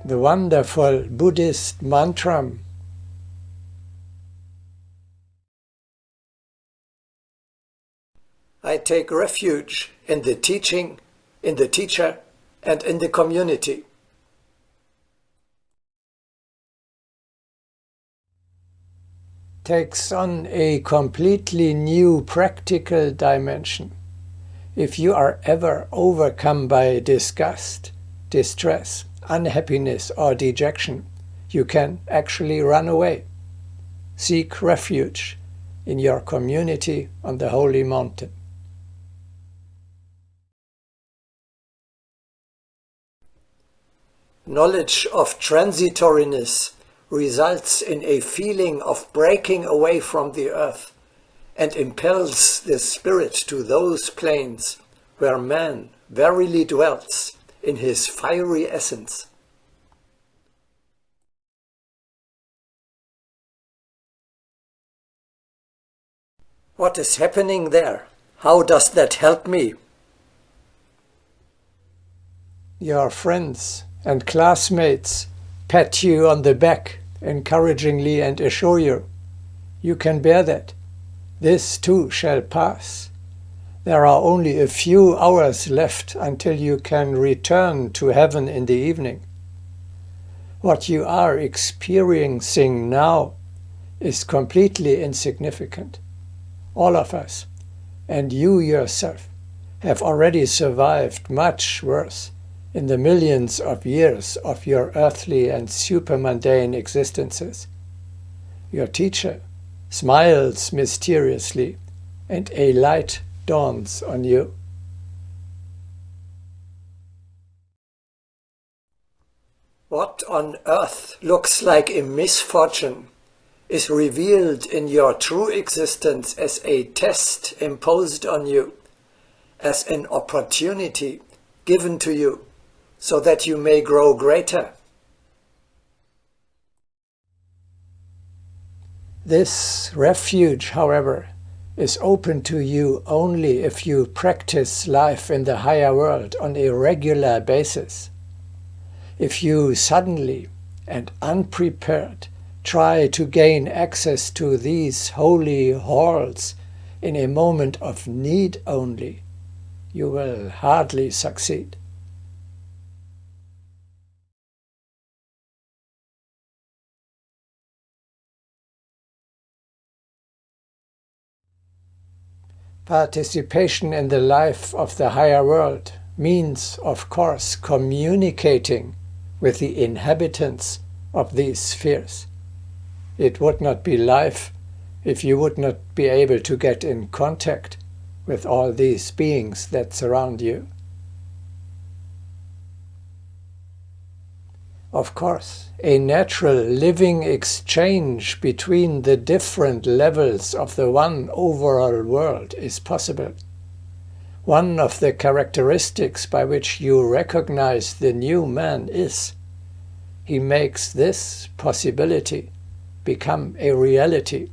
the wonderful Buddhist mantra. I take refuge in the teaching, in the teacher, and in the community. Takes on a completely new practical dimension. If you are ever overcome by disgust, distress, unhappiness, or dejection, you can actually run away. Seek refuge in your community on the holy mountain. Knowledge of transitoriness results in a feeling of breaking away from the earth and impels the spirit to those planes where man verily dwells in his fiery essence. What is happening there? How does that help me? Your friends and classmates pat you on the back encouragingly and assure you, you can bear that. This too shall pass. There are only a few hours left until you can return to heaven in the evening. What you are experiencing now is completely insignificant. All of us, and you yourself, have already survived much worse in the millions of years of your earthly and supermundane existences. Your teacher smiles mysteriously, and a light dawns on you. What on earth looks like a misfortune is revealed in your true existence as a test imposed on you, as an opportunity given to you, so that you may grow greater. This refuge, however, is open to you only if you practice life in the higher world on a regular basis. If you suddenly and unprepared try to gain access to these holy halls in a moment of need only, you will hardly succeed. Participation in the life of the higher world means, of course, communicating with the inhabitants of these spheres. It would not be life if you would not be able to get in contact with all these beings that surround you. Of course, a natural living exchange between the different levels of the one overall world is possible. One of the characteristics by which you recognize the new man is, he makes this possibility become a reality,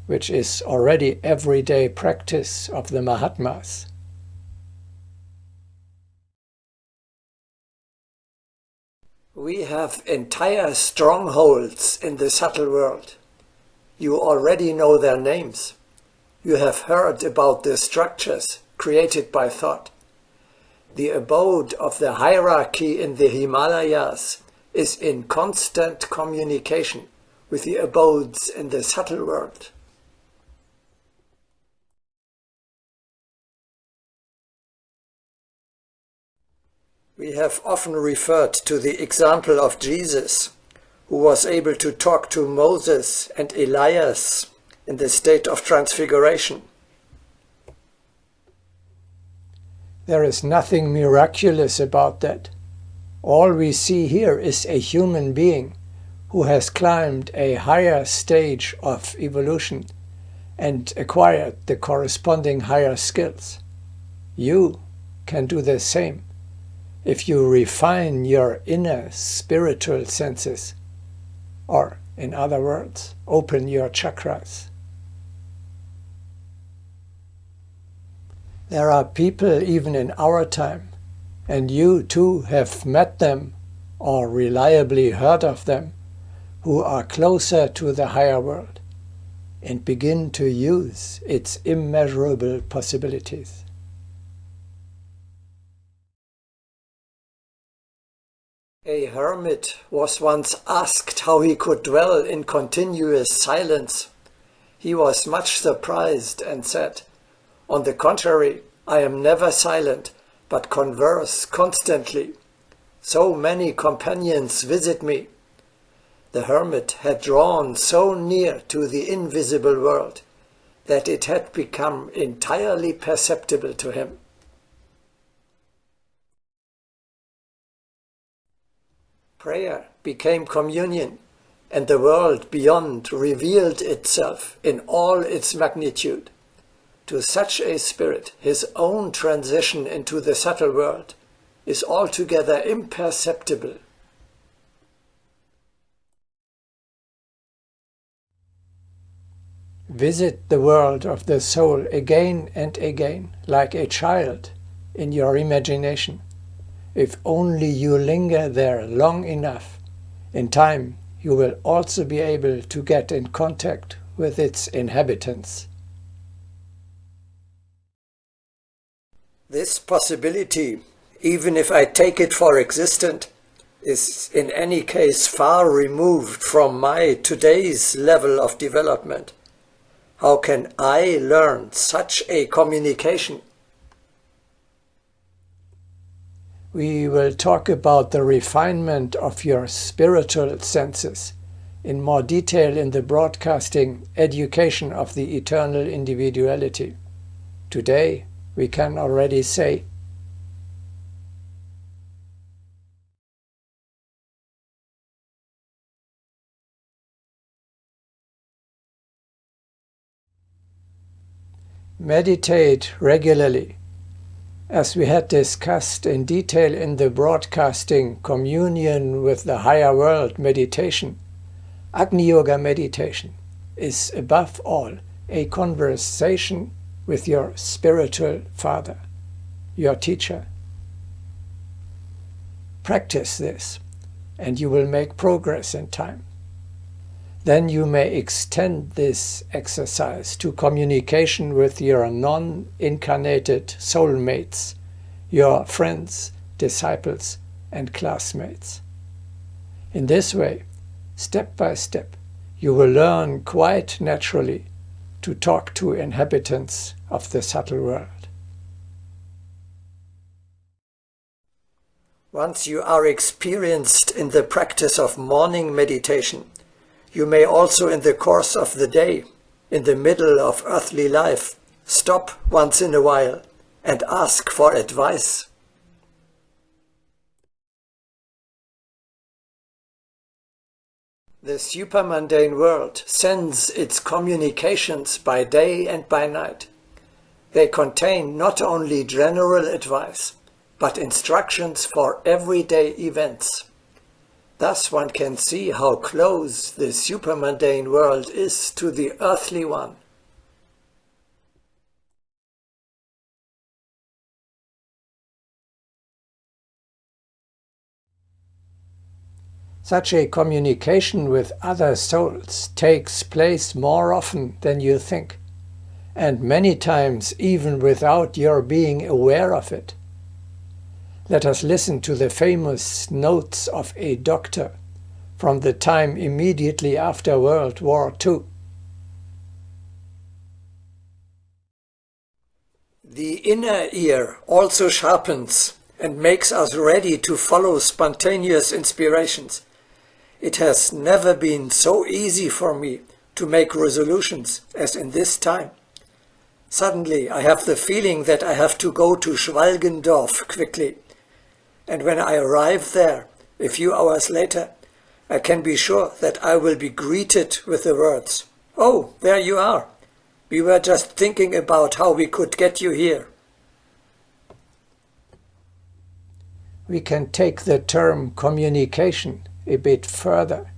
which is already everyday practice of the Mahatmas. We have entire strongholds in the subtle world. You already know their names. You have heard about the structures created by thought. The abode of the hierarchy in the Himalayas is in constant communication with the abodes in the subtle world. We have often referred to the example of Jesus, who was able to talk to Moses and Elias in the state of transfiguration. There is nothing miraculous about that. All we see here is a human being who has climbed a higher stage of evolution and acquired the corresponding higher skills. You can do the same if you refine your inner spiritual senses, or, in other words, open your chakras. There are people even in our time, and you too have met them, or reliably heard of them, who are closer to the higher world and begin to use its immeasurable possibilities. A hermit was once asked how he could dwell in continuous silence. He was much surprised and said, "On the contrary, I am never silent, but converse constantly. So many companions visit me." The hermit had drawn so near to the invisible world that it had become entirely perceptible to him. Prayer became communion, and the world beyond revealed itself in all its magnitude. To such a spirit, his own transition into the subtle world is altogether imperceptible. Visit the world of the soul again and again, like a child, in your imagination. If only you linger there long enough, in time you will also be able to get in contact with its inhabitants. This possibility, even if I take it for existent, is in any case far removed from my today's level of development. How can I learn such a communication? We will talk about the refinement of your spiritual senses in more detail in the broadcasting Education of the Eternal Individuality. Today, we can already say, meditate regularly. As we had discussed in detail in the broadcasting Communion with the Higher World meditation, Agni Yoga meditation is above all a conversation with your spiritual father, your teacher. Practice this, and you will make progress in time. Then you may extend this exercise to communication with your non-incarnated soulmates, your friends, disciples, and classmates. In this way, step by step, you will learn quite naturally to talk to inhabitants of the subtle world. Once you are experienced in the practice of morning meditation, you may also in the course of the day, in the middle of earthly life, stop once in a while and ask for advice. The supermundane world sends its communications by day and by night. They contain not only general advice, but instructions for everyday events. Thus one can see how close the supermundane world is to the earthly one. Such a communication with other souls takes place more often than you think, and many times even without your being aware of it. Let us listen to the famous notes of a doctor from the time immediately after World War II. The inner ear also sharpens and makes us ready to follow spontaneous inspirations. It has never been so easy for me to make resolutions as in this time. Suddenly I have the feeling that I have to go to Schwalgendorf quickly. And when I arrive there, a few hours later, I can be sure that I will be greeted with the words, "Oh, there you are. We were just thinking about how we could get you here." We can take the term communication a bit further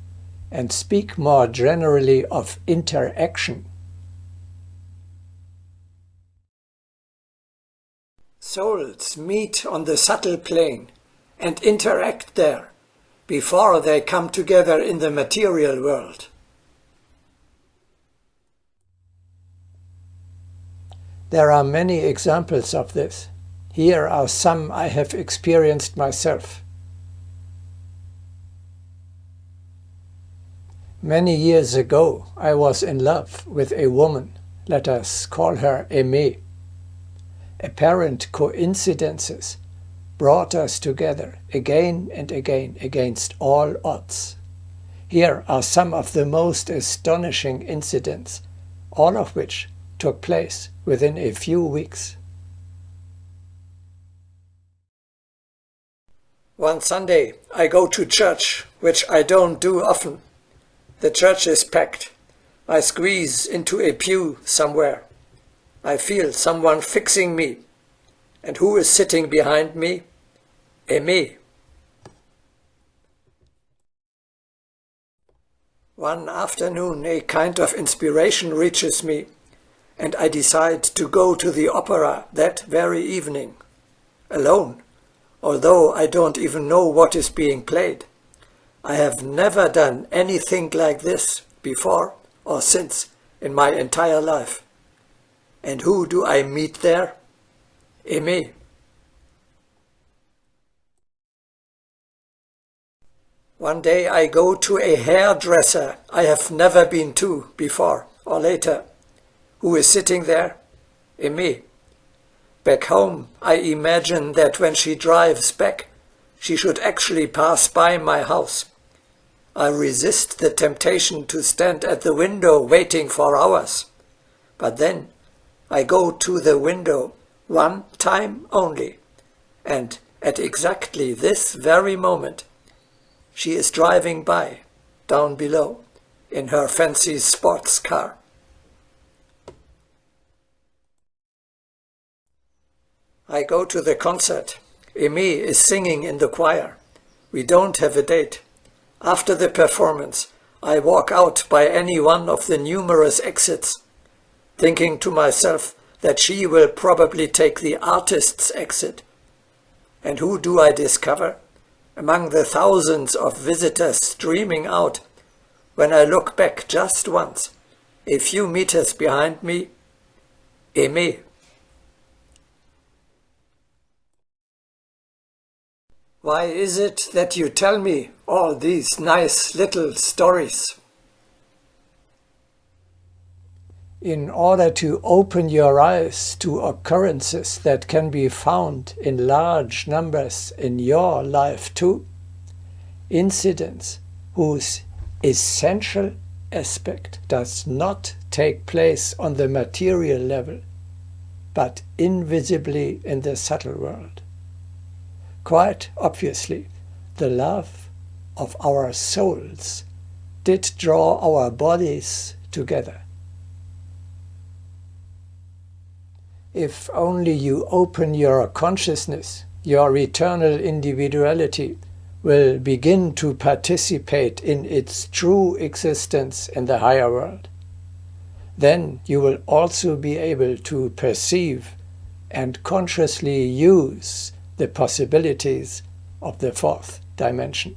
and speak more generally of interaction. Souls meet on the subtle plane and interact there, before they come together in the material world. There are many examples of this. Here are some I have experienced myself. Many years ago, I was in love with a woman. Let us call her Aimée. Apparent coincidences brought us together again and again against all odds. Here are some of the most astonishing incidents, all of which took place within a few weeks. One Sunday I go to church, which I don't do often. The church is packed. I squeeze into a pew somewhere. I feel someone fixing me. And who is sitting behind me? Aimée. One afternoon a kind of inspiration reaches me, and I decide to go to the opera that very evening, alone, although I don't even know what is being played. I have never done anything like this before or since in my entire life. And who do I meet there? Aimée. One day I go to a hairdresser I have never been to before or later. Who is sitting there? Aimée. Back home, I imagine that when she drives back, she should actually pass by my house. I resist the temptation to stand at the window waiting for hours. But then I go to the window one time only, and at exactly this very moment, she is driving by, down below, in her fancy sports car. I go to the concert. Aimée is singing in the choir. We don't have a date. After the performance, I walk out by any one of the numerous exits, thinking to myself that she will probably take the artist's exit. And who do I discover? Among the thousands of visitors streaming out, when I look back just once, a few meters behind me, Aimée. Why is it that you tell me all these nice little stories? In order to open your eyes to occurrences that can be found in large numbers in your life too, incidents whose essential aspect does not take place on the material level, but invisibly in the subtle world. Quite obviously, the love of our souls did draw our bodies together. If only you open your consciousness, your eternal individuality will begin to participate in its true existence in the higher world. Then you will also be able to perceive and consciously use the possibilities of the fourth dimension.